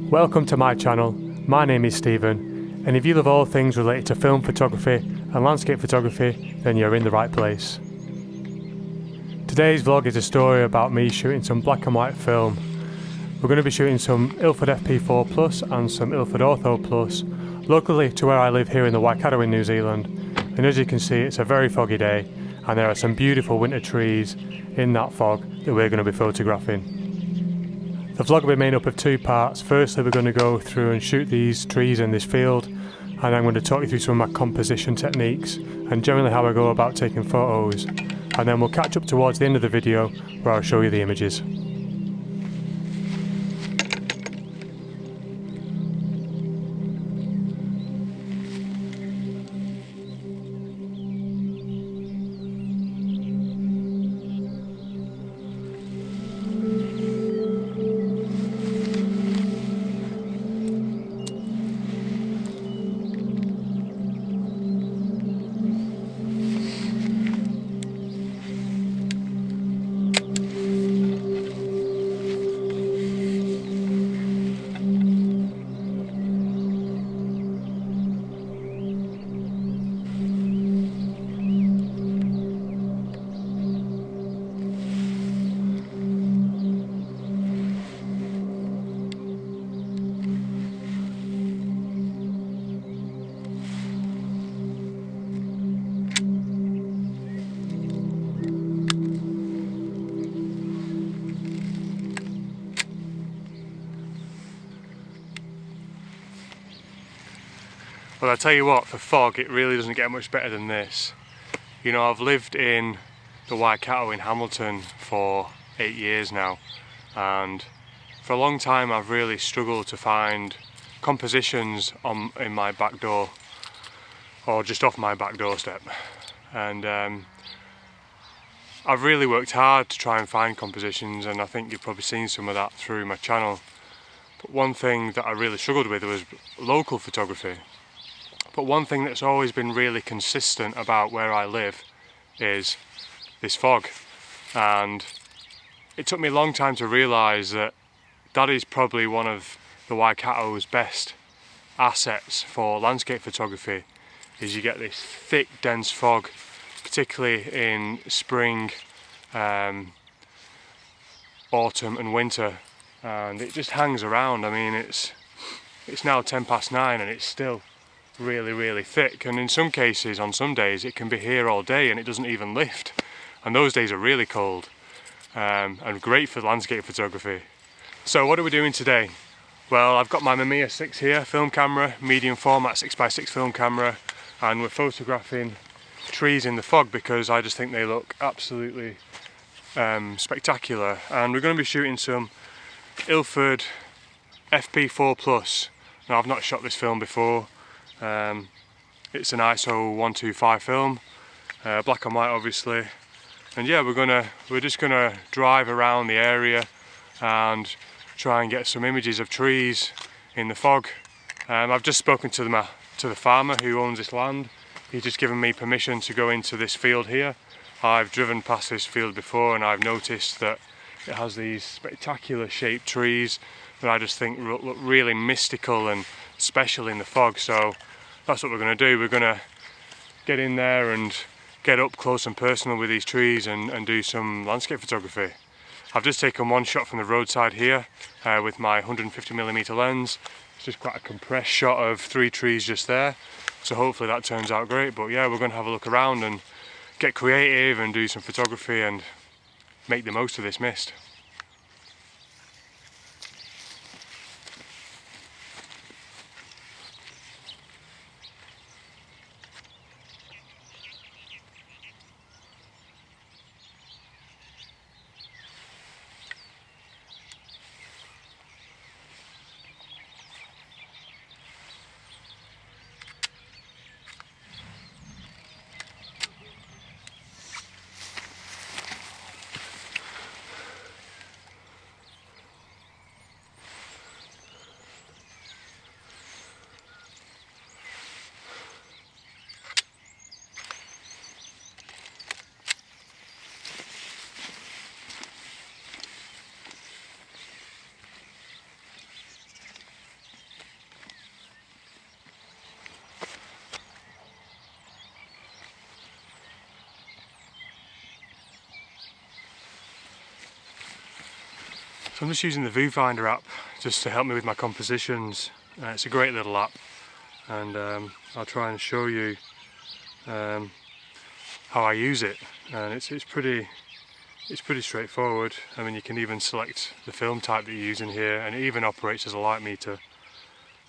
Welcome to my channel. My name is Stephen, and if you love all things related to film photography and landscape photography, then you're in the right place. Today's vlog is a story about me shooting some black and white film. We're going to be shooting some Ilford IP4 Plus and some Ilford Ortho Plus locally to where I live here in the Waikato in New Zealand. And as you can see, it's a very foggy day and there are some beautiful winter trees in that fog that we're going to be photographing. The vlog will be made up of two parts. Firstly, we're going to go through and shoot these trees in this field, and I'm going to talk you through some of my composition techniques and generally how I go about taking photos. And then we'll catch up towards the end of the video where I'll show you the images. Well, I tell you what, for fog it really doesn't get much better than this. You know, I've lived in the Waikato in Hamilton for 8 years now, and for a long time I've really struggled to find compositions in my back door or just off my back doorstep, and I've really worked hard to try and find compositions, and I think you've probably seen some of that through my channel. But one thing that I really struggled with was local photography. But one thing that's always been really consistent about where I live is this fog, and it took me a long time to realise that that is probably one of the Waikato's best assets for landscape photography. Is you get this thick, dense fog, particularly in spring, autumn and winter, and it just hangs around. I mean, it's now 9:10 and it's still really thick, and in some cases, on some days, it can be here all day and it doesn't even lift, and those days are really cold, and great for landscape photography. So what are we doing today? Well, I've got my Mamiya 6 here, film camera, medium format 6x6 film camera, and we're photographing trees in the fog because I just think they look absolutely spectacular. And we're going to be shooting some Ilford IP4 Plus. Now, I've not shot this film before. It's an ISO 125 film, black and white obviously, and yeah, we're just gonna drive around the area and try and get some images of trees in the fog. I've just spoken to the farmer who owns this land. He's just given me permission to go into this field here. I've driven past this field before and I've noticed that it has these spectacular shaped trees that I just think look really mystical and special in the fog. So that's what we're going to do. We're going to get in there and get up close and personal with these trees and do some landscape photography. I've just taken one shot from the roadside here with my 150mm lens. It's just quite a compressed shot of 3 trees just there, so hopefully that turns out great. But yeah, we're going to have a look around and get creative and do some photography and make the most of this mist. So I'm just using the Viewfinder app just to help me with my compositions. It's a great little app, and I'll try and show you how I use it. And it's pretty straightforward. I mean, you can even select the film type that you're using here, and it even operates as a light meter.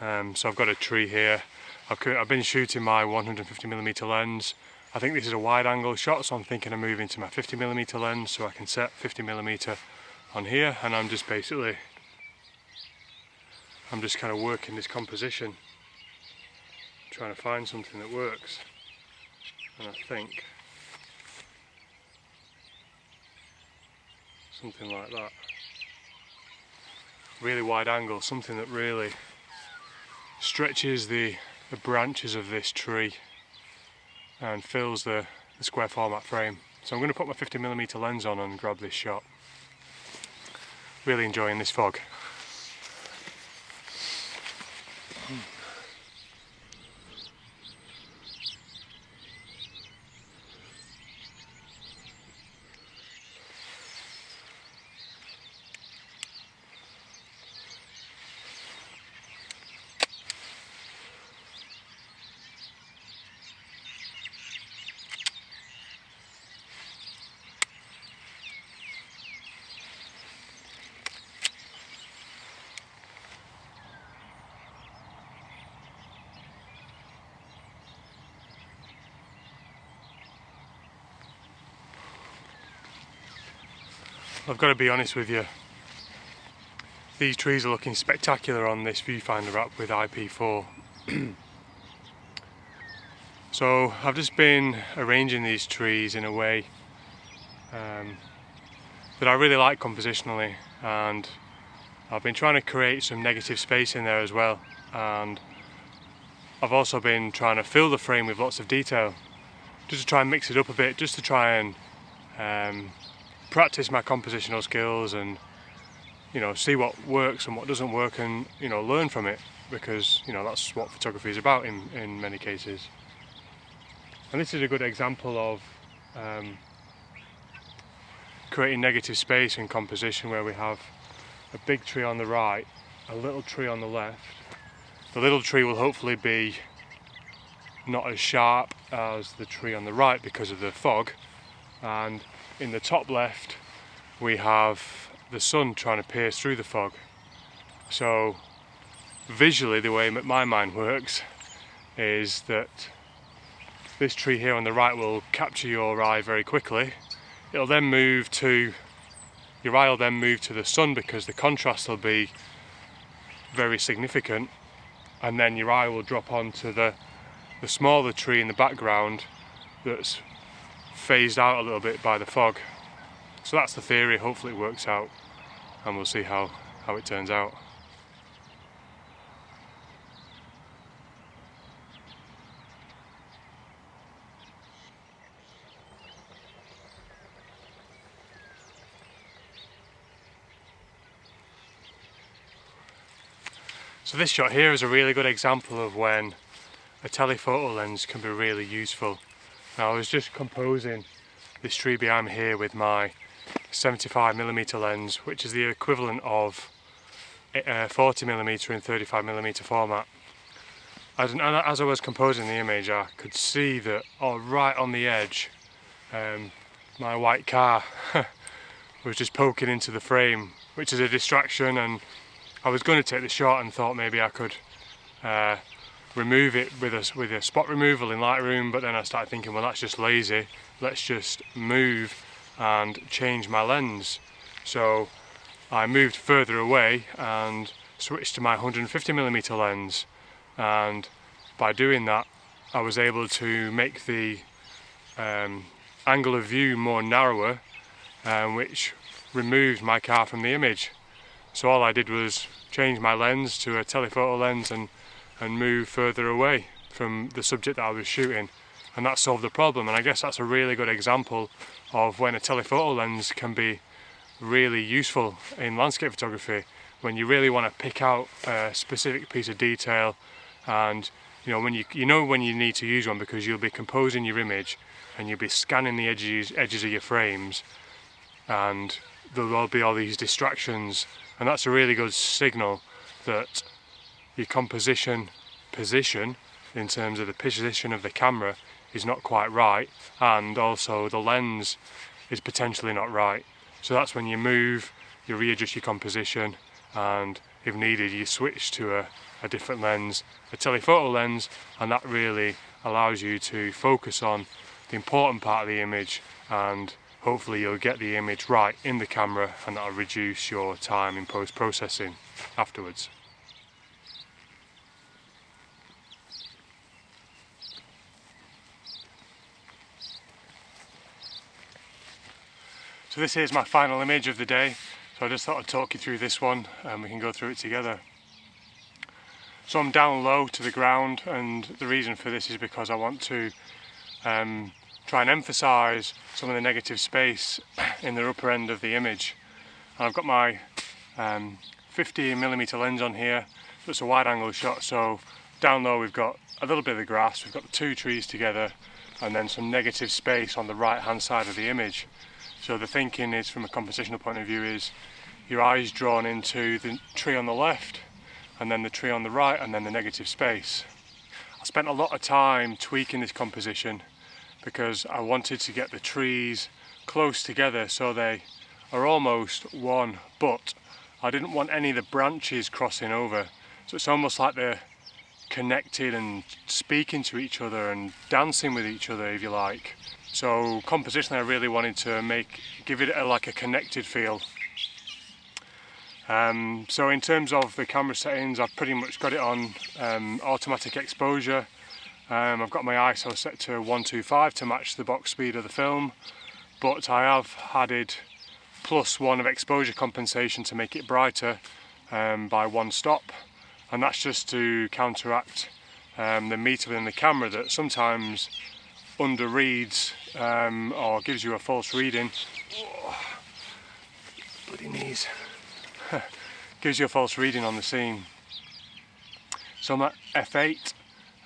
So I've got a tree here. I've been shooting my 150mm lens. I think this is a wide angle shot, so I'm thinking of moving to my 50mm lens so I can set 50mm on here, and I'm just kind of working this composition, trying to find something that works. And I think something like that. Really wide angle, something that really stretches the branches of this tree and fills the square format frame. So I'm going to put my 50mm lens on and grab this shot. Really enjoying this fog. I've got to be honest with you, these trees are looking spectacular on this Viewfinder app with IP4. So I've just been arranging these trees in a way that I really like compositionally, and I've been trying to create some negative space in there as well, and I've also been trying to fill the frame with lots of detail just to try and mix it up a bit, just to try and practice my compositional skills and, you know, see what works and what doesn't work, and, you know, learn from it, because, you know, that's what photography is about in many cases. And this is a good example of creating negative space in composition, where we have a big tree on the right, a little tree on the left. The little tree will hopefully be not as sharp as the tree on the right because of the fog, and in the top left we have the sun trying to pierce through the fog. So visually, the way my mind works is that this tree here on the right will capture your eye very quickly. Your eye will then move to the sun because the contrast will be very significant, and then your eye will drop onto the smaller tree in the background that's phased out a little bit by the fog. So that's the theory. Hopefully it works out, and we'll see how it turns out. So this shot here is a really good example of when a telephoto lens can be really useful. Now, I was just composing this tree behind me here with my 75mm lens, which is the equivalent of 40mm in 35mm format. As I was composing the image, I could see that right on the edge, my white car was just poking into the frame, which is a distraction, and I was going to take the shot and thought maybe I could remove it with a spot removal in Lightroom, but then I started thinking, well, that's just lazy. Let's just move and change my lens. So I moved further away and switched to my 150mm lens, and by doing that I was able to make the angle of view more narrower, which removed my car from the image. So all I did was change my lens to a telephoto lens and move further away from the subject that I was shooting, and that solved the problem. And I guess that's a really good example of when a telephoto lens can be really useful in landscape photography, when you really want to pick out a specific piece of detail, and when you need to use one, because you'll be composing your image and you'll be scanning the edges of your frames, and there will be all these distractions, and that's a really good signal that your composition position in terms of the position of the camera is not quite right, and also the lens is potentially not right. So that's when you move, you readjust your composition, and if needed you switch to a different lens, a telephoto lens, and that really allows you to focus on the important part of the image, and hopefully you'll get the image right in the camera, and that'll reduce your time in post-processing afterwards. So this is my final image of the day, so I just thought I'd talk you through this one and we can go through it together. So I'm down low to the ground, and the reason for this is because I want to try and emphasise some of the negative space in the upper end of the image. And I've got my 50mm lens on here, so it's a wide angle shot, so down low we've got a little bit of the grass, we've got the two trees together, and then some negative space on the right hand side of the image. So the thinking is, from a compositional point of view, is your eyes drawn into the tree on the left, and then the tree on the right, and then the negative space. I spent a lot of time tweaking this composition because I wanted to get the trees close together so they are almost one, but I didn't want any of the branches crossing over. So it's almost like they're connected and speaking to each other and dancing with each other, if you like. So compositionally I really wanted to give it like a connected feel. So in terms of the camera settings, I've pretty much got it on automatic exposure. I've got my ISO set to 125 to match the box speed of the film, but I have added +1 of exposure compensation to make it brighter by 1 stop, and that's just to counteract the meter within the camera that sometimes underreads or gives you a false reading. Oh, bloody knees. Gives you a false reading on the scene. So I'm at F8,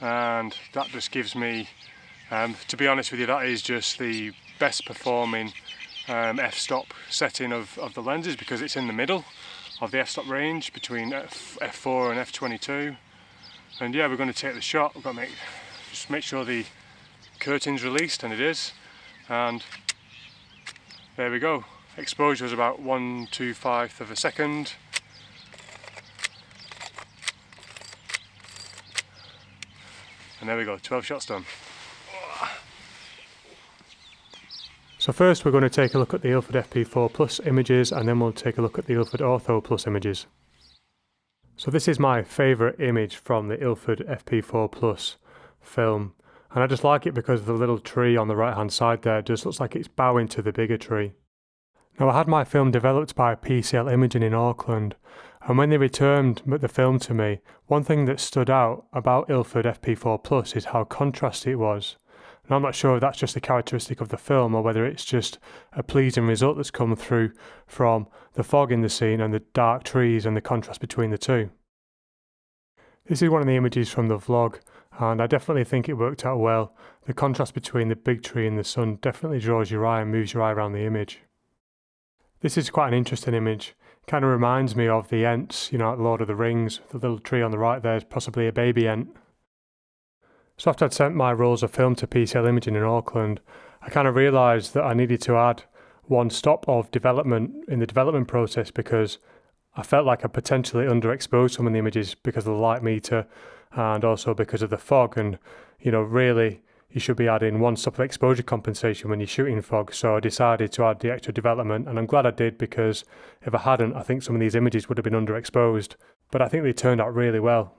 and that just gives me, to be honest with you, that is just the best performing f-stop setting of the lenses, because it's in the middle of the f-stop range between f4 and f22. And yeah, we're going to take the shot. We've got to just make sure the curtain's released, and it is, and there we go. Exposure is about 1/2 of a second. And there we go, 12 shots done. So first we're going to take a look at the Ilford FP4 Plus images, and then we'll take a look at the Ilford Ortho Plus images. So this is my favourite image from the Ilford FP4 Plus film, and I just like it because the little tree on the right hand side there just looks like it's bowing to the bigger tree. Now, I had my film developed by PCL Imaging in Auckland, and when they returned the film to me, one thing that stood out about Ilford FP4 Plus is how contrasty it was. And I'm not sure if that's just a characteristic of the film or whether it's just a pleasing result that's come through from the fog in the scene and the dark trees and the contrast between the two. This is one of the images from the vlog, and I definitely think it worked out well. The contrast between the big tree and the sun definitely draws your eye and moves your eye around the image. This is quite an interesting image. It kind of reminds me of the Ents, you know, at Lord of the Rings. The little tree on the right there is possibly a baby Ent. So after I'd sent my rolls of film to PCL Imaging in Auckland, I kind of realised that I needed to add 1 stop of development in the development process, because I felt like I potentially underexposed some of the images because of the light meter and also because of the fog. And, you know, really you should be adding 1 stop of exposure compensation when you're shooting fog. So I decided to add the extra development, and I'm glad I did, because if I hadn't, I think some of these images would have been underexposed. But I think they turned out really well.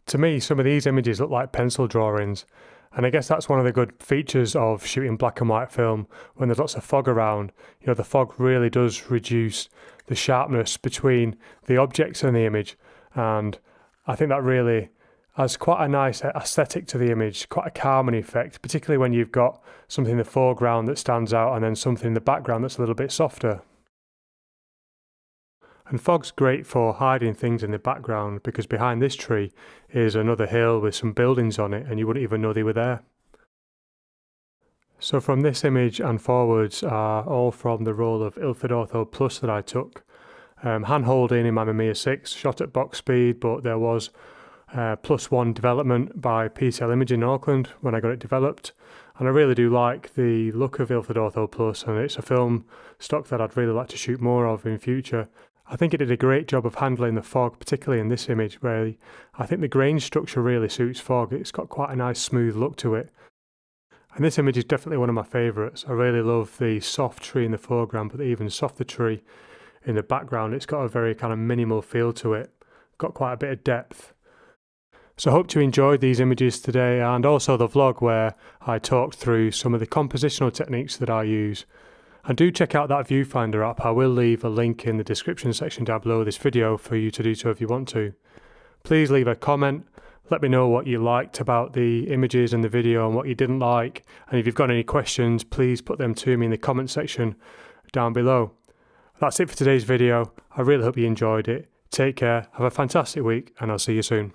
To me, some of these images look like pencil drawings, and I guess that's one of the good features of shooting black and white film when there's lots of fog around. You know, the fog really does reduce the sharpness between the objects in the image, and I think that really has quite a nice aesthetic to the image, quite a calming effect, particularly when you've got something in the foreground that stands out and then something in the background that's a little bit softer. And fog's great for hiding things in the background, because behind this tree is another hill with some buildings on it and you wouldn't even know they were there. So from this image and forwards are all from the roll of Ilford Ortho Plus that I took. Hand holding in my Mamiya 6, shot at box speed, but there was +1 development by PCL Imaging in Auckland when I got it developed. And I really do like the look of Ilford Ortho Plus, and it's a film stock that I'd really like to shoot more of in future. I think it did a great job of handling the fog, particularly in this image where I think the grain structure really suits fog. It's got quite a nice smooth look to it. And this image is definitely one of my favourites. I really love the soft tree in the foreground, but the even softer tree in the background. It's got a very kind of minimal feel to it. Got quite a bit of depth. So I hope you enjoyed these images today, and also the vlog where I talked through some of the compositional techniques that I use. And do check out that Viewfinder app. I will leave a link in the description section down below this video for you to do so if you want to. Please leave a comment. Let me know what you liked about the images and the video and what you didn't like. And if you've got any questions, please put them to me in the comment section down below. That's it for today's video. I really hope you enjoyed it. Take care, have a fantastic week, and I'll see you soon.